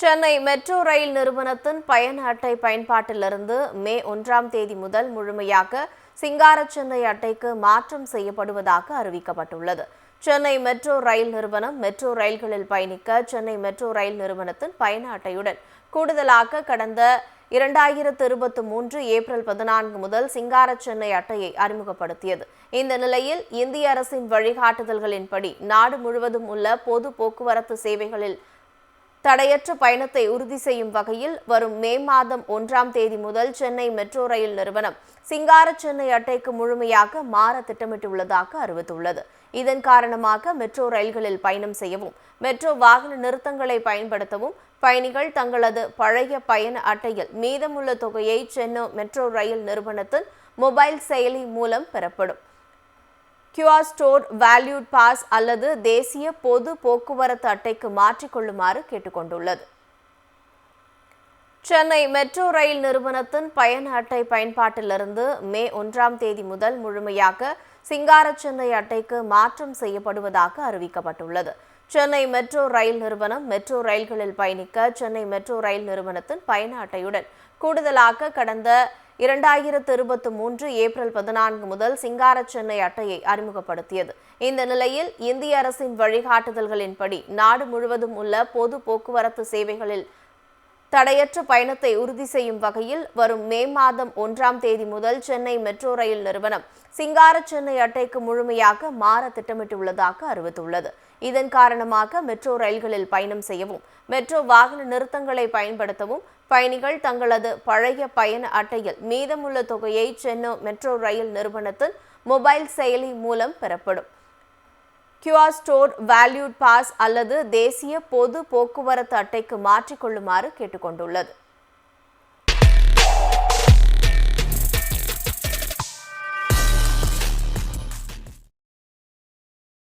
Chennai metro rail நிறுவனத்தின் பயண அட்டை பயன்பாட்டிலிருந்து மே 1ஆம் தேதி முதல் முழுமையாக சிங்கார சென்னை அட்டைக்கு மாற்றம் செய்யப்படுவதாக அறிவிக்கப்பட்டுள்ளது. சென்னை மெட்ரோ ரயில் நிறுவனம் மெட்ரோ ரயில்களில் பயணிக்க சென்னை மெட்ரோ ரயில் நிறுவனத்தின் பயண அட்டையுடன் கூடுதலாக கடந்த 2023 ஏப்ரல் 14 முதல் சிங்கார சென்னை அட்டையை அறிமுகப்படுத்தியது. இந்த நிலையில் இந்திய அரசின் வழிகாட்டுதல்களின்படி நாடு முழுவதும் உள்ள பொது போக்குவரத்து சேவைகளில் தடையற்ற பயணத்தை உறுதி செய்யும் வகையில் வரும் மே மாதம் 1ஆம் தேதி முதல் சென்னை மெட்ரோ ரயில் நிறுவனம் சிங்கார சென்னை அட்டைக்கு முழுமையாக மாற திட்டமிட்டுள்ளதாக அறிவித்துள்ளது. இதன் காரணமாக மெட்ரோ ரயில்களில் பயணம் செய்யவும் மெட்ரோ வாகன நிறுத்தங்களை பயன்படுத்தவும் பயணிகள் தங்களது பழைய பயண அட்டையில் மீதமுள்ள தொகையை சென்னை மெட்ரோ ரயில் நிறுவனத்தின் மொபைல் செயலி மூலம் பெறப்படும் QR ஸ்டோர் வேல்யூட் பாஸ் அல்லது தேசிய பொது போக்குவரத்து அட்டைக்கு மாற்றிக்கொள்ளுமாறு கேட்டுக்கொண்டுள்ளது. சென்னை மெட்ரோ ரயில் நிறுவனத்தின் பயண அட்டை பயன்பாட்டிலிருந்து மே 1ஆம் தேதி முதல் முழுமையாக சிங்கார சென்னை அட்டைக்கு மாற்றம் செய்யப்படுவதாக அறிவிக்கப்பட்டுள்ளது. சென்னை மெட்ரோ ரயில் நிறுவனம் மெட்ரோ ரயில்களில் பயணிக்க சென்னை மெட்ரோ ரயில் நிறுவனத்தின் பயண அட்டையுடன் கூடுதலாக கடந்த 2023 ஏப்ரல் 14 முதல் சிங்கார சென்னை அட்டையை அறிமுகப்படுத்தியது. இந்த நிலையில் இந்திய அரசின் வழிகாட்டுதல்களின்படி நாடு முழுவதும் உள்ள பொது போக்குவரத்து சேவைகளில் தடையற்ற பயணத்தை உறுதி செய்யும் வகையில் வரும் மே மாதம் 1ஆம் தேதி முதல் சென்னை மெட்ரோ ரயில் நிறுவனம் சிங்கார சென்னை அட்டைக்கு முழுமையாக மாற திட்டமிட்டுள்ளதாக அறிவித்துள்ளது. இதன் காரணமாக மெட்ரோ ரயில்களில் பயணம் செய்யவும் மெட்ரோ வாகன நிறுத்தங்களை பயன்படுத்தவும் பயணிகள் தங்களது பழைய பயண அட்டையில் மீதமுள்ள தொகையை சென்னை மெட்ரோ ரயில் நிறுவனத்தின் மொபைல் செயலி மூலம் பெறப்படும் QR ஸ்டோர் வேல்யூட் பாஸ் அல்லது தேசிய பொது போக்குவரத்து அட்டைக்கு மாற்றிக்கொள்ளுமாறு கேட்டுக்கொண்டுள்ளது.